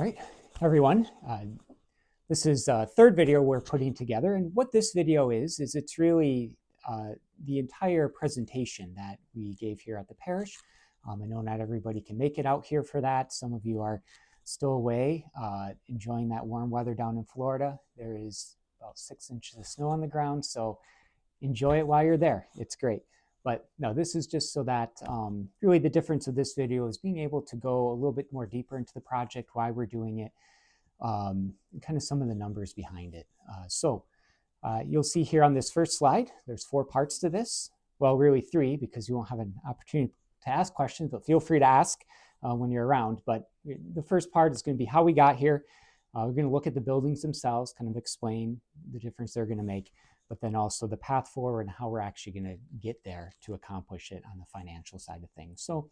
All right, everyone. This is a third video we're putting together, and what this video is it's really the entire presentation that we gave here at the parish. I know not everybody can make it out here for that. Some of you are still away, enjoying that warm weather down in Florida. There is about 6 inches of snow on the ground, so enjoy it while you're there. It's great. But no, this is just so that really the difference of this video is being able to go a little bit more deeper into the project, why we're doing it, and kind of some of the numbers behind it. You'll see here on this first slide, there's 4 parts to this. Well, really 3, because you won't have an opportunity to ask questions, but feel free to ask when you're around. But the first part is going to be how we got here. We're going to look at the buildings themselves, kind of explain the difference they're going to make, but then also the path forward and how we're actually going to get there to accomplish it on the financial side of things. So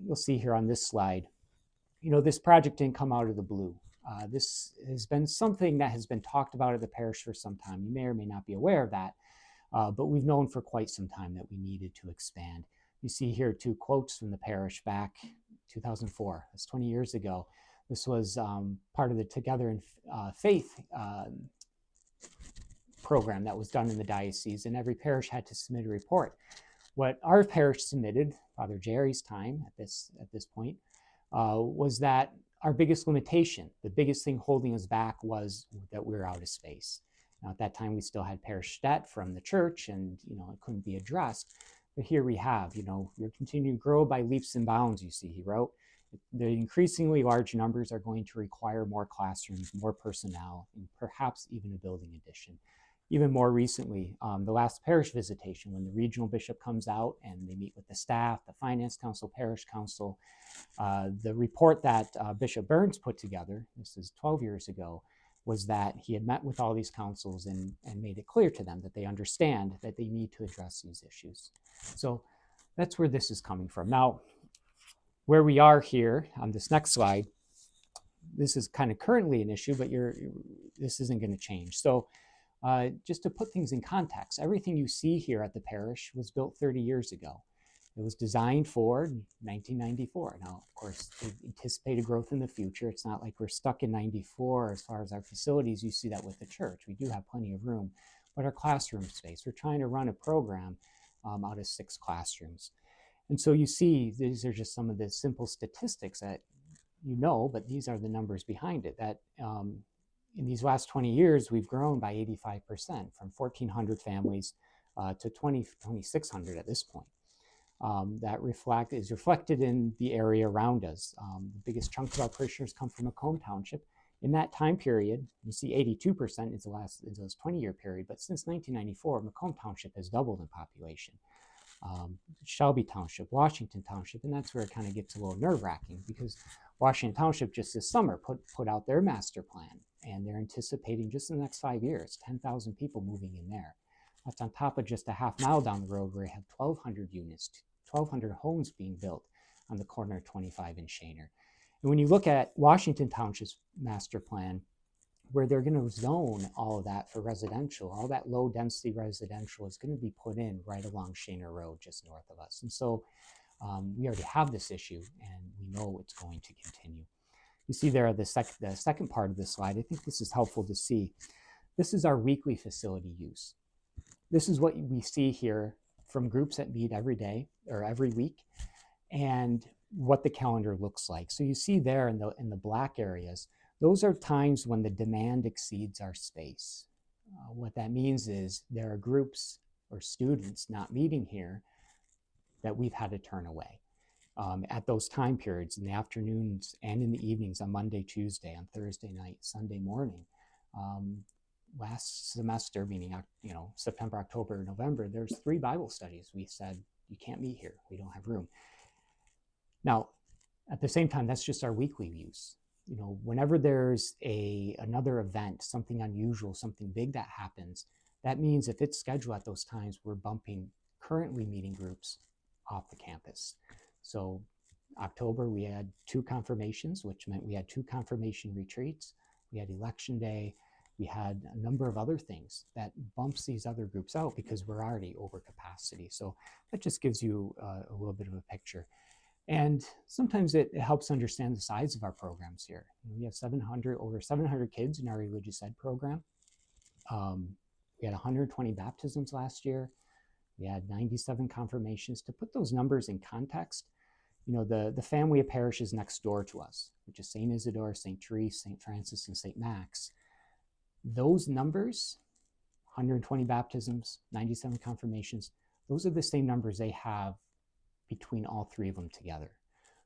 you'll see here on this slide, this project didn't come out of the blue. This has been something that has been talked about at the parish for some time. You may or may not be aware of that, but we've known for quite some time that we needed to expand. You see here 2 quotes from the parish back 2004. That's 20 years ago. This was part of the Together in Faith program that was done in the diocese, and every parish had to submit a report. What our parish submitted, Father Jerry's time at this point, was that our biggest limitation, the biggest thing holding us back, was that we were out of space. Now, at that time, we still had parish debt from the church, and it couldn't be addressed. But here we have, we're continuing to grow by leaps and bounds. You see, he wrote, the increasingly large numbers are going to require more classrooms, more personnel, and perhaps even a building addition. Even more recently, the last parish visitation, when the regional bishop comes out and they meet with the staff, the finance council, parish council, the report that Bishop Burns put together, this is 12 years ago, was that he had met with all these councils and made it clear to them that they understand that they need to address these issues. So that's where this is coming from. Now, where we are here on this next slide, this is kind of currently an issue, but this isn't going to change. So just to put things in context, everything you see here at the parish was built 30 years ago. It was designed for 1994. Now, of course, they anticipated growth in the future. It's not like we're stuck in 94 as far as our facilities. You see that with the church. We do have plenty of room. But our classroom space, we're trying to run a program out of 6 classrooms. And so you see, these are just some of the simple statistics that but these are the numbers behind it, that in these last 20 years, we've grown by 85%, from 1,400 families to 2,600 at this point. That is reflected in the area around us. The biggest chunk of our parishioners come from Macomb Township. In that time period, you see 82% is this 20-year period, but since 1994, Macomb Township has doubled in population. Shelby Township, Washington Township, and that's where it kind of gets a little nerve-wracking, because Washington Township just this summer put out their master plan, and they're anticipating just in the next 5 years, 10,000 people moving in there. That's on top of just a half mile down the road where you have 1,200 units, 1,200 homes being built on the corner of 25 and Shaner. And when you look at Washington Township's master plan, where they're going to zone all of that for residential, all that low density residential is going to be put in right along Shaner Road, just north of us. And so we already have this issue, and we know it's going to continue. You see there the second part of this slide. I think this is helpful to see. This is our weekly facility use. This is what we see here from groups that meet every day or every week, and what the calendar looks like. So you see there in the black areas, those are times when the demand exceeds our space. What that means is there are groups or students not meeting here that we've had to turn away at those time periods, in the afternoons and in the evenings, on Monday, Tuesday, on Thursday night, Sunday morning. Last semester, meaning September, October, November, there's 3 Bible studies. We said, you can't meet here. We don't have room. Now, at the same time, that's just our weekly use. Whenever there's another event, something unusual, something big that happens, that means if it's scheduled at those times, we're bumping currently meeting groups off the campus. So October, we had 2 confirmations, which meant we had 2 confirmation retreats. We had election day. We had a number of other things that bumps these other groups out because we're already over capacity. So that just gives you a little bit of a picture. And sometimes it helps understand the size of our programs here. We have over 700 kids in our religious ed program. We had 120 baptisms last year. We had 97 confirmations. To put those numbers in context, the family of parishes next door to us, which is St. Isidore, St. Therese, St. Francis, and St. Max, those numbers, 120 baptisms, 97 confirmations, those are the same numbers they have between all three of them together.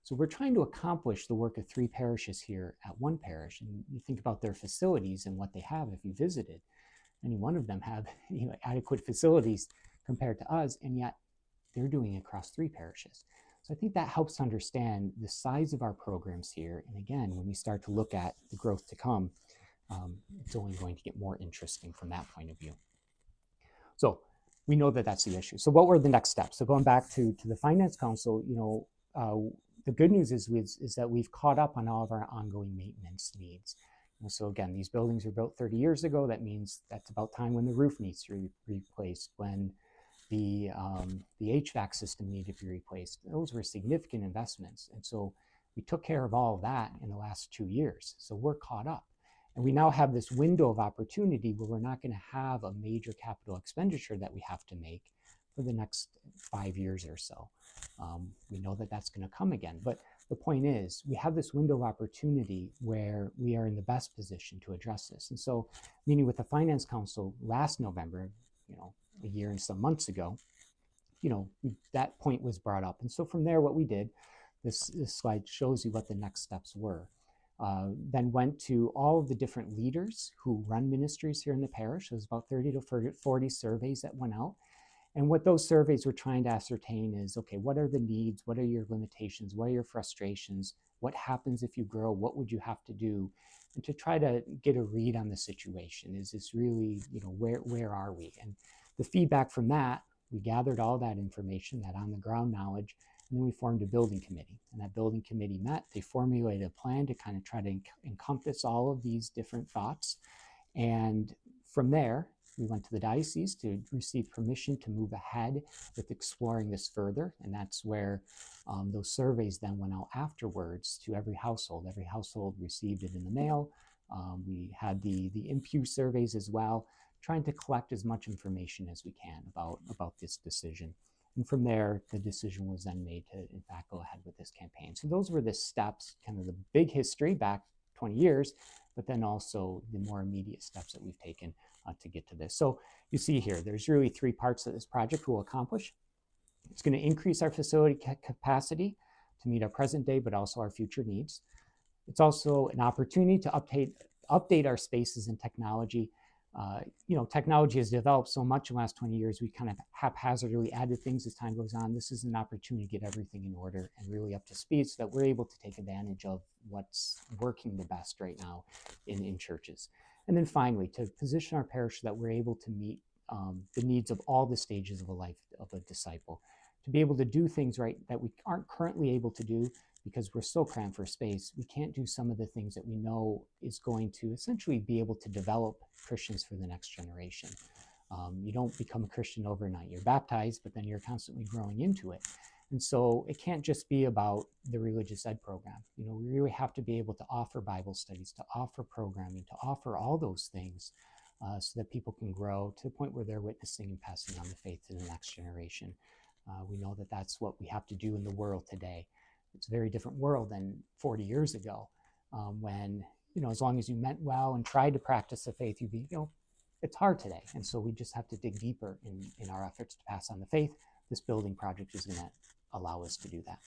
So we're trying to accomplish the work of three parishes here at one parish. And you think about their facilities and what they have. If you visited, any one of them have adequate facilities compared to us, and yet they're doing it across three parishes. So I think that helps understand the size of our programs here. And again, when you start to look at the growth to come, it's only going to get more interesting from that point of view. So we know that that's the issue. So what were the next steps? So going back to the Finance Council, the good news is that we've caught up on all of our ongoing maintenance needs. And so again, these buildings were built 30 years ago. That means that's about time when the roof needs to be replaced, when the HVAC system needed to be replaced. Those were significant investments. And so we took care of all of that in the last 2 years. So we're caught up. And we now have this window of opportunity where we're not going to have a major capital expenditure that we have to make for the next 5 years or so. We know that that's going to come again. But the point is, we have this window of opportunity where we are in the best position to address this. And so, meeting with the Finance Council last November, a year and some months ago, that point was brought up. And so from there, what we did, this slide shows you what the next steps were. Then went to all of the different leaders who run ministries here in the parish. There's about 30 to 40 surveys that went out. And what those surveys were trying to ascertain is, okay, what are the needs? What are your limitations? What are your frustrations? What happens if you grow? What would you have to do? And to try to get a read on the situation. Is this really, where are we? And the feedback from that, we gathered all that information, that on the ground knowledge, and then we formed a building committee. And that building committee met. They formulated a plan to kind of try to encompass all of these different thoughts. And from there, we went to the diocese to receive permission to move ahead with exploring this further. And that's where those surveys then went out afterwards to every household. Every household received it in the mail. We had the IMPU surveys as well, trying to collect as much information as we can about this decision. And from there, the decision was then made to, in fact, go ahead with this campaign. So those were the steps, kind of the big history back 20 years, but then also the more immediate steps that we've taken to get to this. So you see here, there's really 3 parts that this project will accomplish. It's going to increase our facility capacity to meet our present day, but also our future needs. It's also an opportunity to update our spaces and technology. Technology has developed so much in the last 20 years, we kind of haphazardly added things as time goes on. This is an opportunity to get everything in order and really up to speed so that we're able to take advantage of what's working the best right now in churches. And then finally, to position our parish so that we're able to meet the needs of all the stages of a life of a disciple, to be able to do things right that we aren't currently able to do because we're so crammed for space. We can't do some of the things that we know is going to essentially be able to develop Christians for the next generation. You don't become a Christian overnight. You're baptized, but then you're constantly growing into it. And so it can't just be about the religious ed program. We really have to be able to offer Bible studies, to offer programming, to offer all those things so that people can grow to the point where they're witnessing and passing on the faith to the next generation. We know that that's what we have to do in the world today. It's a very different world than 40 years ago when, as long as you meant well and tried to practice the faith, it's hard today. And so we just have to dig deeper in our efforts to pass on the faith. This building project is going to allow us to do that.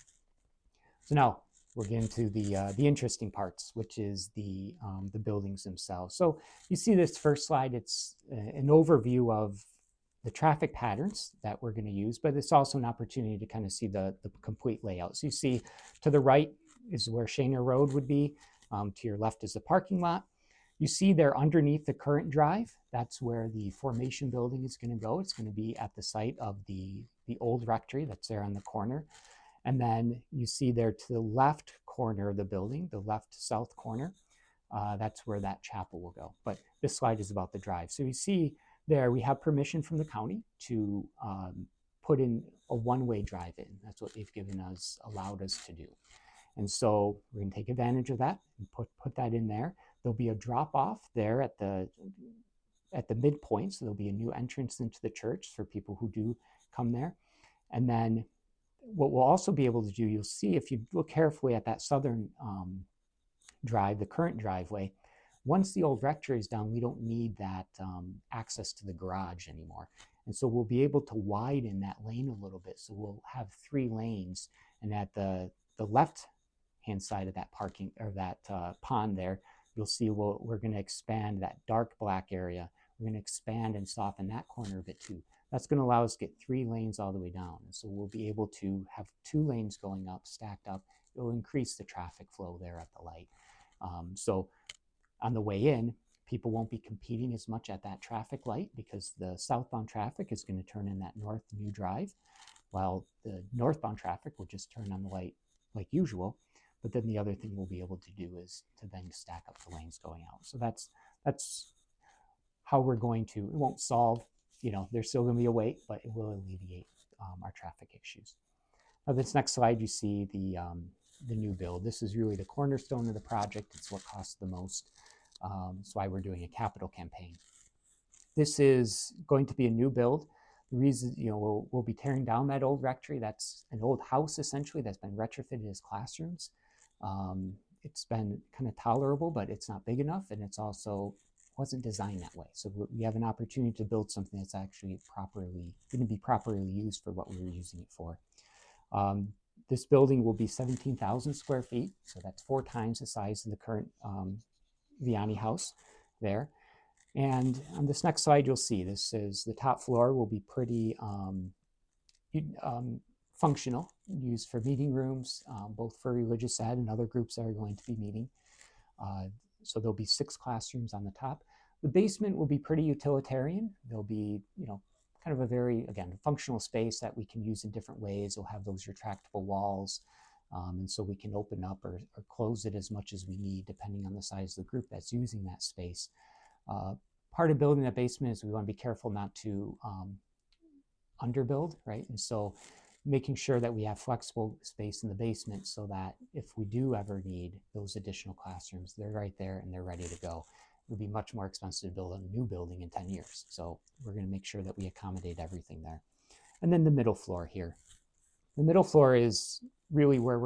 So now we're getting to the interesting parts, which is the buildings themselves. So you see this first slide, it's an overview of the traffic patterns that we're going to use, but it's also an opportunity to kind of see the complete layout. So you see to the right is where Shaner Road would be. To your left is the parking lot. You see there underneath the current drive, that's where the formation building is going to go. It's going to be at the site of the old rectory that's there on the corner. And then you see there to the left corner of the building, the left south corner, that's where that chapel will go. But this slide is about the drive. So you see there we have permission from the county to put in a one-way drive-in. That's what they've allowed us to do. And so we're going to take advantage of that and put that in there. There'll be a drop-off there at the midpoint, so there'll be a new entrance into the church for people who do come there. And then what we'll also be able to do, you'll see if you look carefully at that southern drive, the current driveway, once the old rectory is down, we don't need that access to the garage anymore. And so we'll be able to widen that lane a little bit. So we'll have 3 lanes, and at the left-hand side of that parking, or that pond there, you'll see we're going to expand that dark black area. We're going to expand and soften that corner a bit too. That's going to allow us to get 3 lanes all the way down. And so we'll be able to have 2 lanes going up, stacked up. It'll increase the traffic flow there at the light. So on the way in, people won't be competing as much at that traffic light because the southbound traffic is going to turn in that north new drive, while the northbound traffic will just turn on the light like usual. But then the other thing we'll be able to do is to then stack up the lanes going out. So that's how we're going to, it won't solve, there's still going to be a wait, but it will alleviate our traffic issues. Now this next slide, you see the new build. This is really the cornerstone of the project. It's what costs the most. That's why we're doing a capital campaign. This is going to be a new build. The reason, we'll be tearing down that old rectory. That's an old house, essentially, that's been retrofitted as classrooms. It's been kind of tolerable, but it's not big enough, and it's also wasn't designed that way. So we have an opportunity to build something that's actually going to be properly used for what we were using it for. This building will be 17,000 square feet, so that's 4 times the size of the current Vianney house there. And on this next slide, you'll see this is the top floor will be pretty functional, used for meeting rooms, both for religious ed and other groups that are going to be meeting. So there'll be 6 classrooms on the top. The basement will be pretty utilitarian. There'll be, kind of a very, again, functional space that we can use in different ways. We'll have those retractable walls. And so we can open up or close it as much as we need, depending on the size of the group that's using that space. Part of building that basement is we want to be careful not to underbuild, right? And so making sure that we have flexible space in the basement so that if we do ever need those additional classrooms, they're right there and they're ready to go. It would be much more expensive to build a new building in 10 years. So we're going to make sure that we accommodate everything there. And then the middle floor here. The middle floor is really where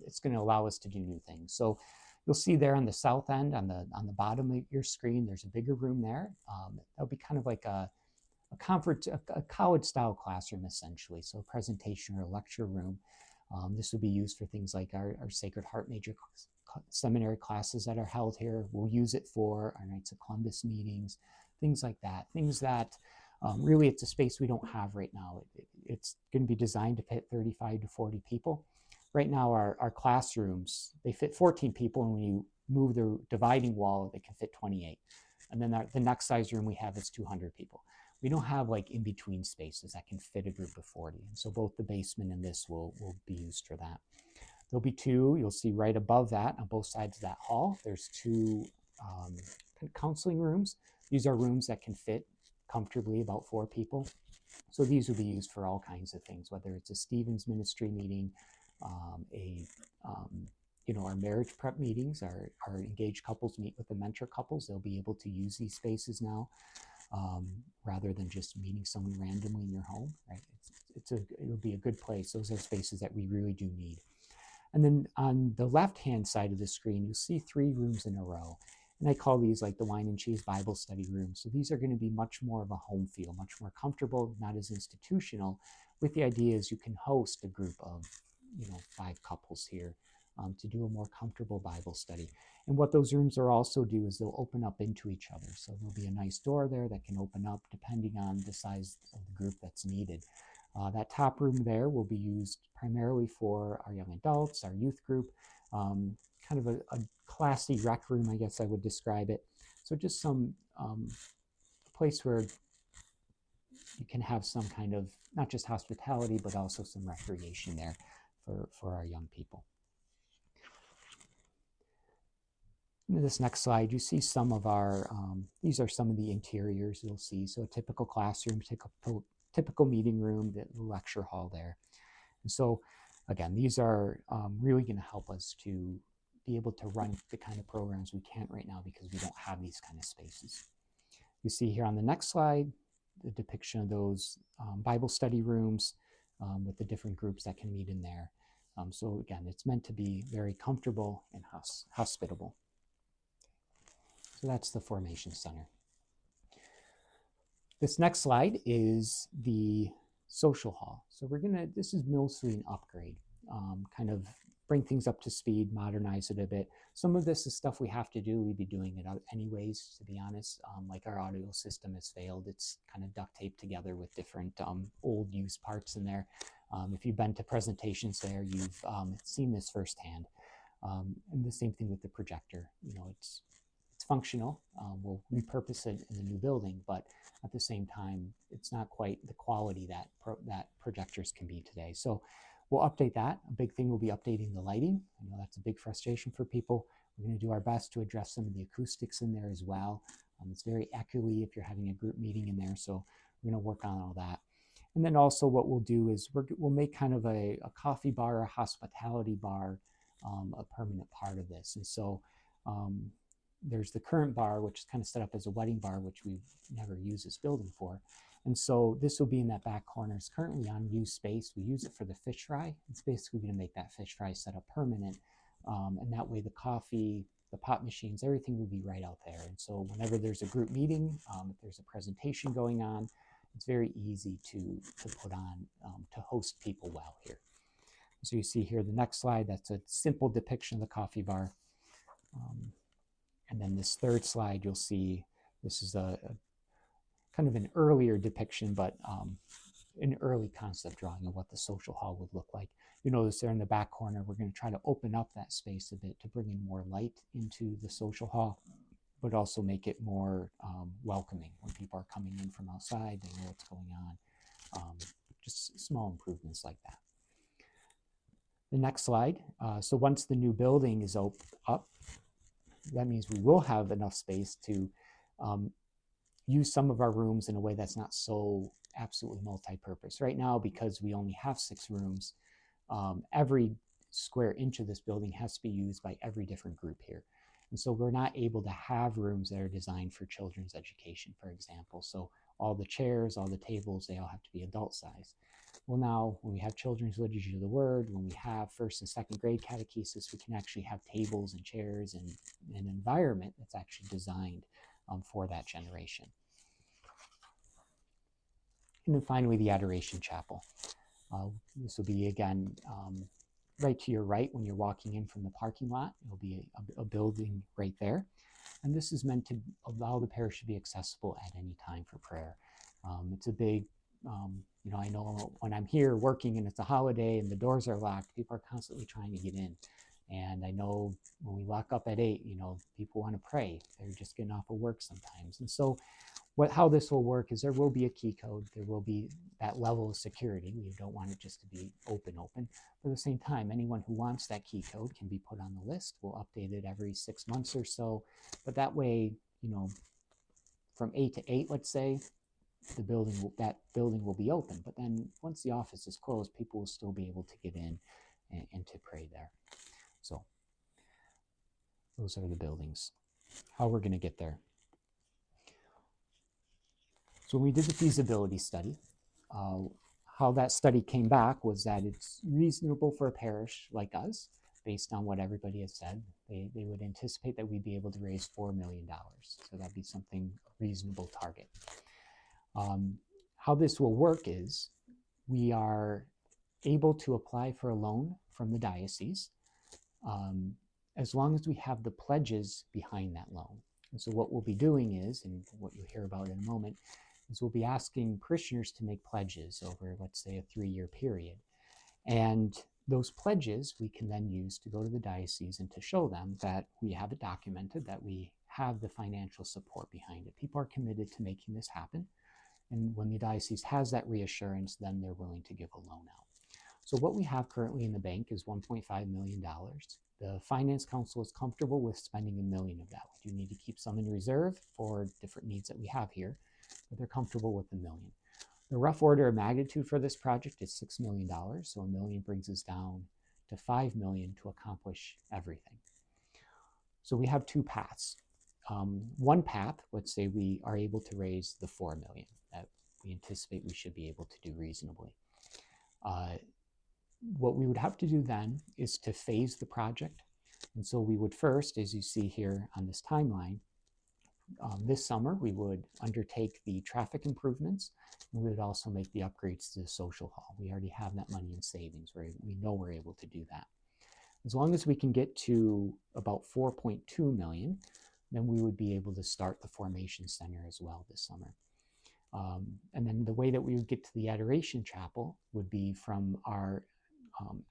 it's going to allow us to do new things. So you'll see there on the south end, on the bottom of your screen, there's a bigger room there. That'll be kind of like a college-style classroom, essentially. So a presentation or a lecture room. This will be used for things like our Sacred Heart major seminary classes that are held here. We'll use it for our Knights of Columbus meetings, things like that. Things that really it's a space we don't have right now. It's going to be designed to fit 35 to 40 people. Right now, our classrooms, they fit 14 people, and when you move the dividing wall, they can fit 28. And then the next size room we have is 200 people. We don't have like in-between spaces that can fit a group of 40. And so both the basement and this will be used for that. There'll be 2, you'll see right above that on both sides of that hall, there's 2 counseling rooms. These are rooms that can fit comfortably about 4 people. So these will be used for all kinds of things, whether it's a Stevens ministry meeting, our marriage prep meetings, our engaged couples meet with the mentor couples. They'll be able to use these spaces now rather than just meeting someone randomly in your home, right? It'll be a good place. Those are spaces that we really do need. And then on the left-hand side of the screen, you'll see 3 rooms in a row. And I call these like the wine and cheese Bible study rooms. So these are going to be much more of a home feel, much more comfortable, not as institutional, with the idea is you can host a group of 5 couples here to do a more comfortable Bible study. And what those rooms are also do is they'll open up into each other. So there'll be a nice door there that can open up depending on the size of the group that's needed. That top room there will be used primarily for our young adults, our youth group, kind of a classy rec room, I guess I would describe it. So just some place where you can have some kind of, not just hospitality, but also some recreation there for our young people. In this next slide, you see some of our, these are some of the interiors you'll see. So a typical classroom, typical meeting room, the lecture hall there. And so again, these are really going to help us to be able to run the kind of programs we can't right now because we don't have these kind of spaces. You see here on the next slide, the depiction of those Bible study rooms with the different groups that can meet in there. So again, it's meant to be very comfortable and hospitable. So that's the Formation Center. This next slide is the social hall. So this is mostly an upgrade, kind of bring things up to speed, modernize it a bit. Some of this is stuff we have to do. We'd be doing it anyways, to be honest. Like our audio system has failed. It's kind of duct taped together with different old used parts in there. If you've been to presentations there, you've seen this firsthand. And the same thing with the projector. It's functional. We'll repurpose it in the new building, but at the same time, it's not quite the quality that projectors can be today. So we'll update that. A big thing will be updating the lighting. I know that's a big frustration for people. We're going to do our best to address some of the acoustics in there as well. It's very echoey if you're having a group meeting in there, so we're going to work on all that. And then also what we'll do is we'll make kind of a coffee bar, a hospitality bar, a permanent part of this. And so there's the current bar, which is kind of set up as a wedding bar, which we've never used this building for. And so this will be in that back corner. It's currently unused space. We use it for the fish fry. It's basically going to make that fish fry setup permanent. And that way the coffee, the pop machines, everything will be right out there. And so whenever there's a group meeting, if there's a presentation going on, it's very easy to put on, to host people well here. So you see here the next slide, that's a simple depiction of the coffee bar. And then this third slide, you'll see this is a kind of an earlier depiction, but an early concept drawing of what the social hall would look like. You notice there in the back corner, we're going to try to open up that space a bit to bring in more light into the social hall, but also make it more welcoming. When people are coming in from outside, they know what's going on. Just small improvements like that. The next slide. So once the new building is up, that means we will have enough space to use some of our rooms in a way that's not so absolutely multi-purpose. Right now, because we only have 6 rooms, every square inch of this building has to be used by every different group here. And so we're not able to have rooms that are designed for children's education, for example. So all the chairs, all the tables, they all have to be adult size. Well, now when we have children's liturgy of the word, when we have 1st and 2nd grade catechesis, we can actually have tables and chairs and an environment that's actually designed for that generation. And then finally, the Adoration Chapel. This will be, again, right to your right when you're walking in from the parking lot. It'll be a building right there. And this is meant to allow the parish to be accessible at any time for prayer. It's a big, I know when I'm here working and it's a holiday and the doors are locked, people are constantly trying to get in. And I know when we lock up at 8, people want to pray. They're just getting off of work sometimes. And so how this will work is there will be a key code. There will be that level of security. We don't want it just to be open. But at the same time, anyone who wants that key code can be put on the list. We'll update it every 6 months or so. But that way, from 8 to 8, let's say, that building will be open. But then once the office is closed, people will still be able to get in and to pray there. So those are the buildings. How we're going to get there. So when we did the feasibility study, how that study came back was that it's reasonable for a parish like us, based on what everybody has said. They would anticipate that we'd be able to raise $4 million. So that'd be something reasonable target. How this will work is we are able to apply for a loan from the diocese as long as we have the pledges behind that loan. And so what we'll be doing is, and what you'll hear about in a moment, is we'll be asking parishioners to make pledges over, let's say, a 3-year period. And those pledges we can then use to go to the diocese and to show them that we have it documented, that we have the financial support behind it. People are committed to making this happen. And when the diocese has that reassurance, then they're willing to give a loan out. So what we have currently in the bank is $1.5 million. The Finance Council is comfortable with spending $1 million of that. We do need to keep some in reserve for different needs that we have here, but they're comfortable with $1 million. The rough order of magnitude for this project is $6 million, so $1 million brings us down to $5 million to accomplish everything. So we have two paths. One path, let's say we are able to raise the $4 million that we anticipate we should be able to do reasonably. What we would have to do then is to phase the project. And so we would first, as you see here on this timeline, this summer we would undertake the traffic improvements, and we would also make the upgrades to the social hall. We already have that money in savings. We know we're able to do that. As long as we can get to about 4.2 million, then we would be able to start the formation center as well this summer. And then the way that we would get to the Adoration Chapel would be from our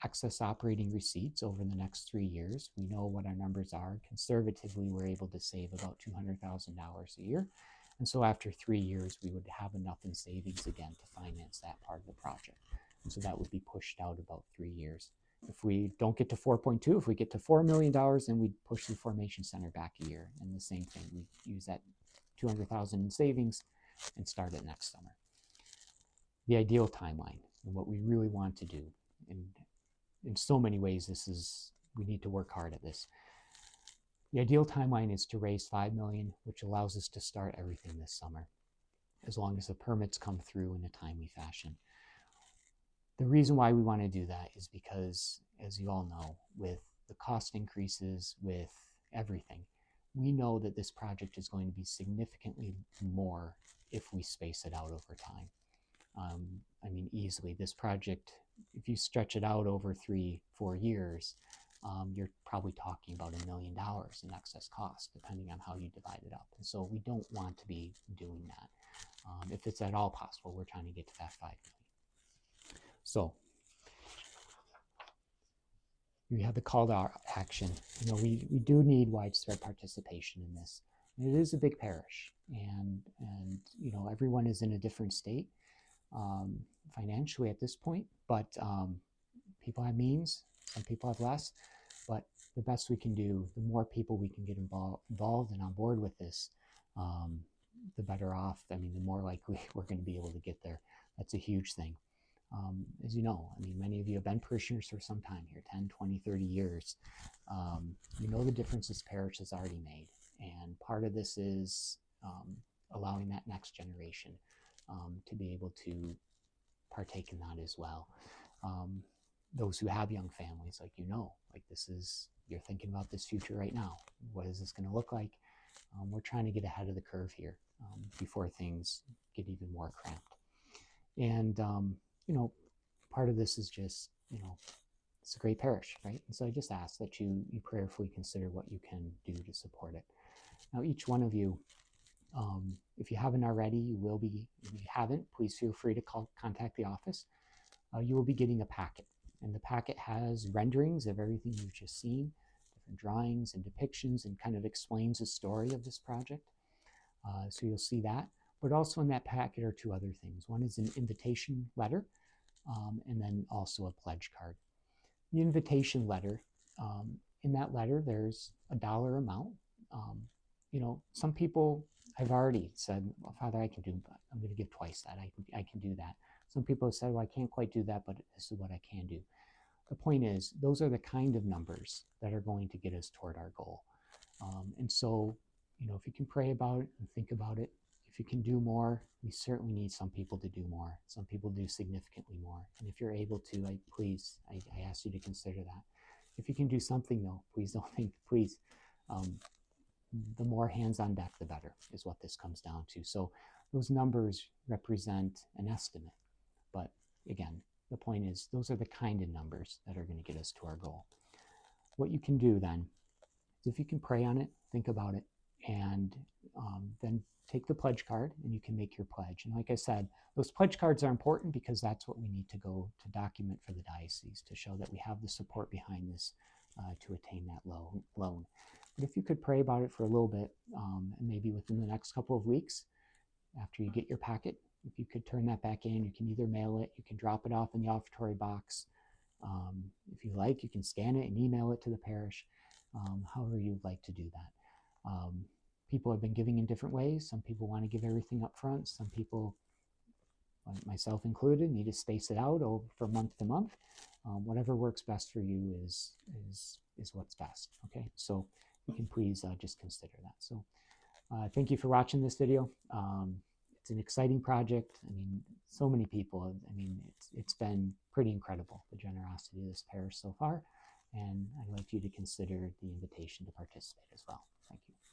excess operating receipts over the next 3 years. We know what our numbers are. Conservatively, we're able to save about $200,000 a year. And so after 3 years, we would have enough in savings again to finance that part of the project. And so that would be pushed out about 3 years. If we don't get to 4.2, if we get to $4 million, then we'd push the formation center back a year. And the same thing, we use that $200,000 in savings and start it next summer. The ideal timeline and what we really want to do, and in so many ways, we need to work hard at this. The ideal timeline is to raise $5 million, which allows us to start everything this summer, as long as the permits come through in a timely fashion. The reason why we want to do that is because, as you all know, with the cost increases, with everything, we know that this project is going to be significantly more if we space it out over time. I mean, easily, this project, if you stretch it out over 3-4 years, you're probably talking about $1 million in excess cost, depending on how you divide it up. And so we don't want to be doing that. If it's at all possible, we're trying to get to that $5 million. So we have the call to action. You know, we do need widespread participation in this. And it is a big parish, and you know, everyone is in a different state financially at this point, but people have means, some people have less, but the best we can do, the more people we can get involved and on board with this, the better off. I mean, the more likely we're going to be able to get there. That's a huge thing. As you know, I mean, many of you have been parishioners for some time here, 10, 20, 30 years. You know the difference this parish has already made. And part of this is allowing that next generation to be able to partake in that as well. Those who have young families, like, you know, like you're thinking about this future right now. What is this going to look like? We're trying to get ahead of the curve here before things get even more cramped. And, you know, part of this is just, you know, it's a great parish, right? And so I just ask that you prayerfully consider what you can do to support it. Now, each one of you, if you haven't already, you will be. If you haven't, please feel free to contact the office. You will be getting a packet, and the packet has renderings of everything you've just seen, different drawings and depictions, and kind of explains the story of this project. So you'll see that. But also in that packet are two other things. One is an invitation letter, and then also a pledge card. The invitation letter, in that letter, there's a dollar amount. You know, some people have already said, well, Father, I'm going to give twice that. I can do that. Some people have said, well, I can't quite do that, but this is what I can do. The point is, those are the kind of numbers that are going to get us toward our goal. And so, you know, if you can pray about it and think about it, if you can do more, we certainly need some people to do more. Some people do significantly more. And if you're able to, I ask you to consider that. If you can do something, though, please don't think, please, the more hands on deck, the better, is what this comes down to. So those numbers represent an estimate. But again, the point is, those are the kind of numbers that are going to get us to our goal. What you can do then is, if you can pray on it, think about it, and then take the pledge card and you can make your pledge. And like I said, those pledge cards are important because that's what we need to go to document for the diocese to show that we have the support behind this to attain that loan. But if you could pray about it for a little bit, and maybe within the next couple of weeks, after you get your packet, if you could turn that back in, you can either mail it, you can drop it off in the offertory box. If you like, you can scan it and email it to the parish, however you'd like to do that. People have been giving in different ways. Some people want to give everything up front. Some people myself included, need to space it out over from month to month. Whatever works best for you is what's best. Okay, so you can please just consider that. So thank you for watching this video. It's an exciting project. I mean, so many people. I mean, it's been pretty incredible, the generosity of this parish so far. And I'd like you to consider the invitation to participate as well. Thank you.